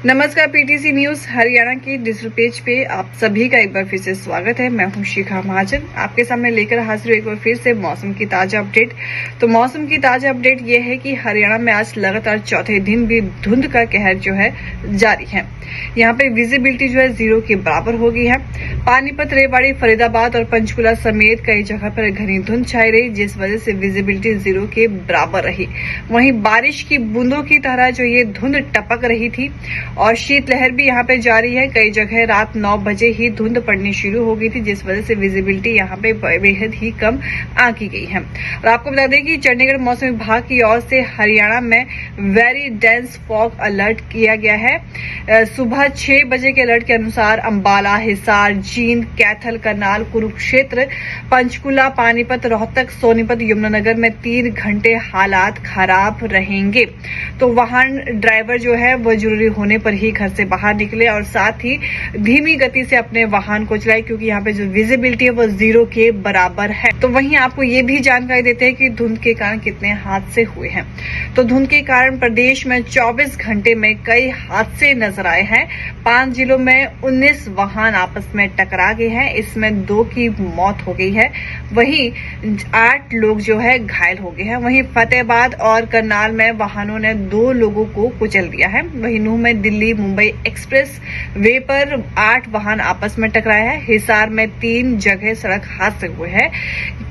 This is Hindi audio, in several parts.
नमस्कार, पीटीसी न्यूज हरियाणा के डिजिटल पेज पे आप सभी का एक बार फिर से स्वागत है। मैं हूं शिखा महाजन, आपके सामने लेकर हाजिर एक बार फिर से मौसम की ताजा अपडेट। तो मौसम की ताजा अपडेट ये है कि हरियाणा में आज लगातार चौथे दिन भी धुंध का कहर जो है जारी है। यहाँ पे विजिबिलिटी जो है 0 के बराबर हो गई है। पानीपत, रेवाड़ी, फरीदाबाद और पंचकुला समेत कई जगह पर घनी धुंध छाई रही, जिस वजह से विजिबिलिटी 0 के बराबर रही। वहीं बारिश की बूंदों की तरह जो ये धुंध टपक रही थी और शीतलहर भी यहाँ पे जारी है। कई जगह रात 9 बजे ही धुंध पड़नी शुरू हो गई थी, जिस वजह से विजिबिलिटी यहाँ पे बेहद ही कम आंकी गई है। और आपको बता दें कि चंडीगढ़ मौसम विभाग की ओर से हरियाणा में वेरी डेंस फॉग अलर्ट किया गया है। सुबह 6 बजे के अलर्ट के अनुसार अंबाला, हिसार, जींद, कैथल, करनाल, कुरुक्षेत्र, पंचकुला, पानीपत, रोहतक, सोनीपत, यमुनानगर में 3 घंटे हालात खराब रहेंगे। तो वाहन ड्राइवर जो है वो जरूरी होने पर ही घर से बाहर निकले और साथ ही धीमी गति से अपने वाहन को चलाए, क्योंकि यहाँ पे जो विजिबिलिटी है वो 0 के बराबर है। तो वहीं आपको ये भी जानकारी देते हैं कि धुंध के कारण कितने हादसे हुए हैं। तो धुंध के कारण प्रदेश में 24 घंटे में कई हादसे नजर आए हैं। 5 जिलों में 19 वाहन आपस में टकरा गए हैं, इसमें 2 की मौत हो गई है। वहीं 8 लोग जो है घायल हो गए हैं। वहीं फतेहाबाद और करनाल में वाहनों ने 2 लोगों को कुचल दिया है। वहीं नूह में दिल्ली मुंबई एक्सप्रेस वे पर 8 वाहन आपस में टकराए हैं। हिसार में 3 जगह सड़क हादसे हुए हैं।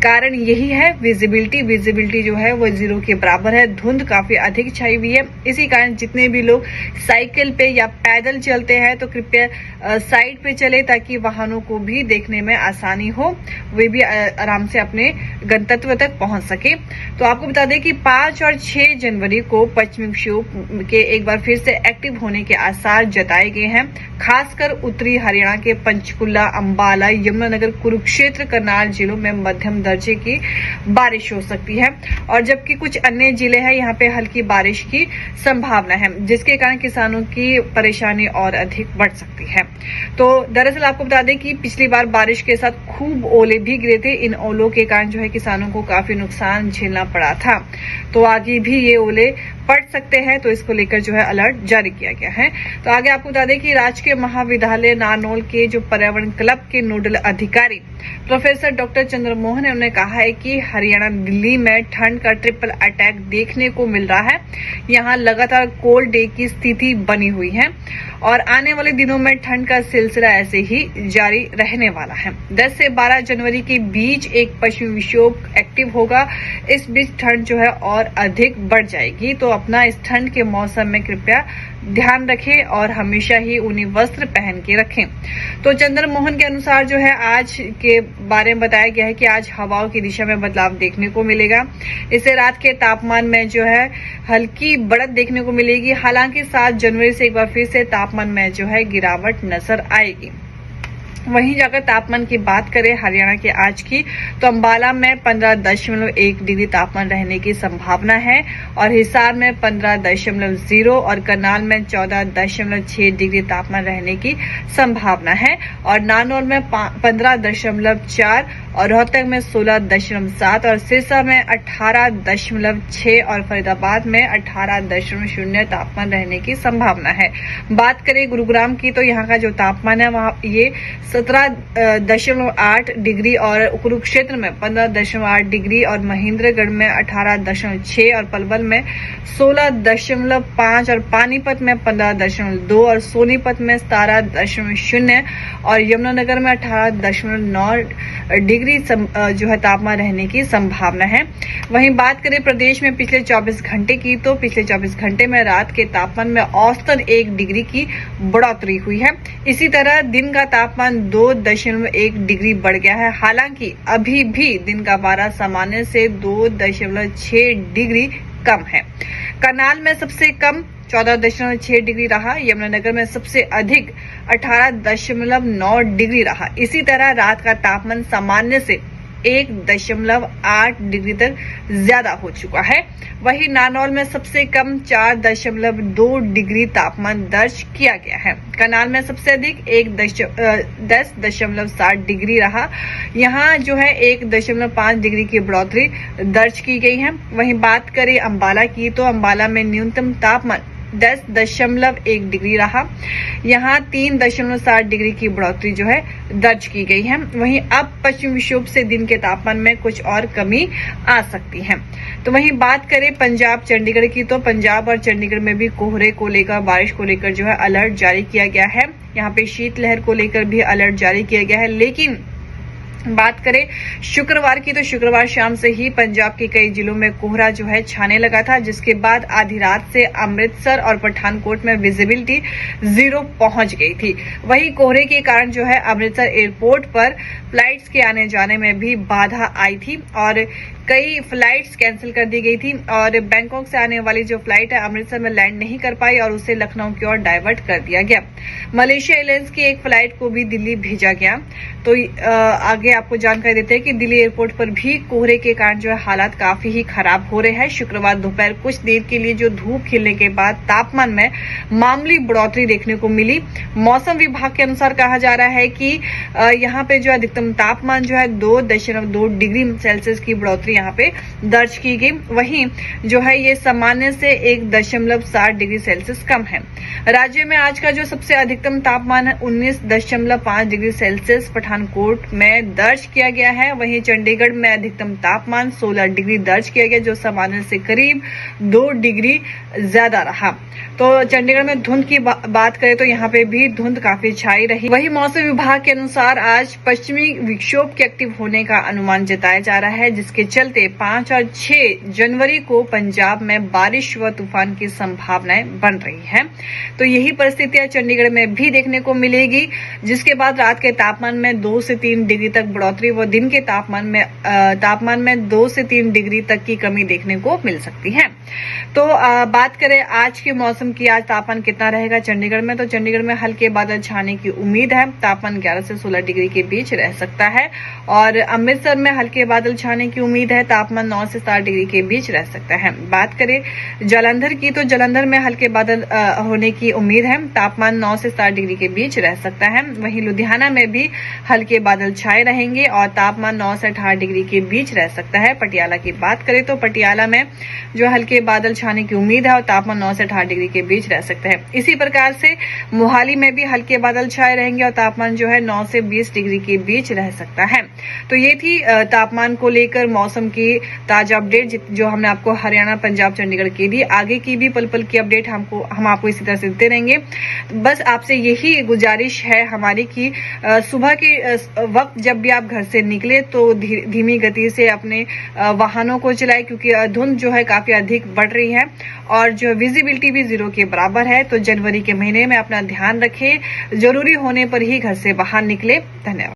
कारण यही है विजिबिलिटी जो है वो 0 के बराबर है। धुंध काफी अधिक छाई हुई है। इसी कारण जितने भी लोग साइकिल पे या पैदल चलते हैं तो कृपया साइड पे चले, ताकि वाहनों को भी देखने में आसानी हो, वे भी आराम से अपने गंतव्य तक पहुंच सके। तो आपको बता दें कि 5 और 6 जनवरी को पश्चिमी विक्षोभ के एक बार फिर से एक्टिव होने के आसार जताए गए हैं। खासकर उत्तरी हरियाणा के पंचकुला, अंबाला, यमुनानगर, कुरुक्षेत्र, करनाल जिलों में मध्यम दर्जे की बारिश हो सकती है और जबकि कुछ अन्य जिले हैं यहाँ पे हल्की बारिश की संभावना है, जिसके कारण किसानों की परेशानी और अधिक बढ़ सकती है। तो दरअसल आपको बता दें कि पिछली बार बारिश के साथ खूब ओले भी गिरे थे। इन ओलों के कारण जो है किसानों को काफी नुकसान झेलना पड़ा था। तो आगे भी ये ओले पड़ सकते हैं, तो इसको लेकर जो है अलर्ट जारी किया गया है। तो आगे आपको बता दें कि राजकीय महाविद्यालय नारनौल के जो पर्यावरण क्लब के नोडल अधिकारी प्रोफेसर डॉक्टर चंद्रमोहन ने उन्होंने कहा है कि हरियाणा दिल्ली में ठंड का ट्रिपल अटैक देखने को मिल रहा है। यहाँ लगातार कोल्ड डे की स्थिति बनी हुई है और आने वाले दिनों में ठंड का सिलसिला ऐसे ही जारी रहने वाला है। 10 से 12 जनवरी के बीच एक पश्चिमी विक्षोभ एक्टिव होगा। इस बीच ठंड जो है और अधिक बढ़ जाएगी। तो अपना इस ठंड के मौसम में कृपया ध्यान रखें और हमेशा ही ऊनी वस्त्र पहन के रखें। तो चंद्रमोहन के अनुसार जो है आज के बारे में बताया गया है कि आज हवाओं की दिशा में बदलाव देखने को मिलेगा। इससे रात के तापमान में जो है हल्की बढ़त देखने को मिलेगी। हालांकि 7 जनवरी से एक बार फिर से तापमान में जो है गिरावट नजर आएगी। वहीं जाकर तापमान की बात करें हरियाणा के आज की, तो अंबाला में 15.1 डिग्री तापमान रहने की संभावना है और हिसार में 15.0 और करनाल में 14.6 डिग्री तापमान रहने की संभावना है और नारनौल में 15.4 और रोहतक में 16.7 और सिरसा में 18.6 और फरीदाबाद में 18.0 तापमान रहने की संभावना है। बात करें गुरुग्राम की, तो यहाँ का जो तापमान है वहाँ ये 17.8 डिग्री और कुरुक्षेत्र में 15.8 डिग्री और महेंद्रगढ़ में 18.6 और पलवल में 16.5 और पानीपत में 15.2 और सोनीपत में 17.0 और यमुनानगर में 18.9 डिग्री जो है तापमान रहने की संभावना है। वहीं बात करें प्रदेश में पिछले 24 घंटे की, तो पिछले 24 घंटे में रात के तापमान में औसतन 1 डिग्री की बढ़ोतरी हुई है। इसी तरह दिन का तापमान 2.1 डिग्री बढ़ गया है। हालांकि अभी भी दिन का पारा सामान्य से 2.6 डिग्री कम है। करनाल में सबसे कम 14.6 डिग्री रहा। यमुनानगर में सबसे अधिक 18.9 डिग्री रहा। इसी तरह रात का तापमान सामान्य से 1.8 डिग्री तक ज्यादा हो चुका है। वहीं नारनौल में सबसे कम 4.2 डिग्री तापमान दर्ज किया गया है। करनाल में सबसे अधिक 10.7 डिग्री रहा। यहाँ जो है 1.5 डिग्री की बढ़ोतरी दर्ज की गई है। वहीं बात करें अंबाला की, तो अंबाला में न्यूनतम तापमान 10.1 डिग्री रहा। यहाँ 3.7 डिग्री की बढ़ोतरी जो है दर्ज की गई है। वहीं अब पश्चिम विक्षोभ से दिन के तापमान में कुछ और कमी आ सकती है। तो वहीं बात करें पंजाब चंडीगढ़ की, तो पंजाब और चंडीगढ़ में भी कोहरे को लेकर, बारिश को लेकर जो है अलर्ट जारी किया गया है। यहाँ पे शीतलहर को लेकर भी अलर्ट जारी किया गया है। लेकिन बात करें शुक्रवार की, तो शुक्रवार शाम से ही पंजाब के कई जिलों में कोहरा जो है छाने लगा था, जिसके बाद आधी रात से अमृतसर और पठानकोट में विजिबिलिटी 0 पहुंच गई थी। वहीं कोहरे के कारण जो है अमृतसर एयरपोर्ट पर फ्लाइट्स के आने जाने में भी बाधा आई थी और कई फ्लाइट्स कैंसिल कर दी गई थी और बैंकॉक से आने वाली जो फ्लाइट है अमृतसर में लैंड नहीं कर पाई और उसे लखनऊ की ओर डाइवर्ट कर दिया गया। मलेशिया एयरलाइंस की एक फ्लाइट को भी दिल्ली भेजा गया। तो आगे आपको जानकारी देते हैं कि दिल्ली एयरपोर्ट पर भी कोहरे के कारण जो है हालात काफी ही खराब हो रहे हैं। शुक्रवार दोपहर कुछ देर के लिए जो धूप खिलने के बाद तापमान में मामूली बढ़ोतरी देखने को मिली। मौसम विभाग के अनुसार कहा जा रहा है कि यहाँ पे जो अधिकतम तापमान जो है 2.2 डिग्री सेल्सियस की बढ़ोतरी यहाँ पे दर्ज की गई। वहीं जो है ये सामान्य से 1.7 डिग्री सेल्सियस कम है। राज्य में आज का जो सबसे अधिकतम तापमान है 19.5 डिग्री सेल्सियस पठानकोट में दर्ज किया गया है। वहीं चंडीगढ़ में अधिकतम तापमान 16 डिग्री दर्ज किया गया, जो सामान्य से करीब 2 डिग्री ज्यादा रहा। तो चंडीगढ़ में धुंध की बात करें तो यहाँ पे भी धुंध काफी छाई रही। वहीं मौसम विभाग के अनुसार आज पश्चिमी विक्षोभ के एक्टिव होने का अनुमान जताया जा रहा है, जिसके चलते 5 और 6 जनवरी को पंजाब में बारिश व तूफान की संभावनाएं बन रही हैं। तो यही परिस्थितियां चंडीगढ़ में भी देखने को मिलेगी, जिसके बाद रात के तापमान में 2 से 3 डिग्री तक बढ़ोतरी व दिन के तापमान में 2 से 3 डिग्री तक की कमी देखने को मिल सकती है। तो बात करें आज के मौसम की, आज तापमान कितना रहेगा चंडीगढ़ में, तो चंडीगढ़ में हल्के बादल छाने की उम्मीद है। तापमान 11 से 16 डिग्री के बीच रह सकता है और अमृतसर में हल्के बादल छाने की उम्मीद है। तापमान 9 से 7 डिग्री के बीच रह सकता है। बात करें जालंधर की, तो जालंधर में हल्के बादल होने की उम्मीद है। तापमान 9 से 7 डिग्री के बीच रह सकता है। वहीं लुधियाना में भी हल्के बादल छाए रहेंगे और तापमान 9 से 18 डिग्री के बीच रह सकता है। पटियाला की बात करें तो पटियाला में जो हल्के बादल छाने की उम्मीद है और तापमान 9 से 18 डिग्री के बीच रह सकता है। इसी प्रकार से मोहाली में भी हल्के बादल छाए रहेंगे और तापमान जो है 9 से 20 डिग्री के बीच रह सकता है। तो ये थी तापमान को लेकर मौसम की ताजा अपडेट जो हमने आपको हरियाणा, पंजाब, चंडीगढ़ की दी। आगे की भी पल पल की अपडेट हम आपको इसी तरह से देते रहेंगे। बस आपसे यही गुजारिश है हमारी कि सुबह के वक्त जब भी आप घर से निकले तो धीमी गति से अपने वाहनों को चलाएं, क्योंकि धुंध जो है काफी अधिक बढ़ रही है और जो विजिबिलिटी भी 0 के बराबर है। तो जनवरी के महीने में अपना ध्यान रखें, जरूरी होने पर ही घर से बाहर निकले। धन्यवाद।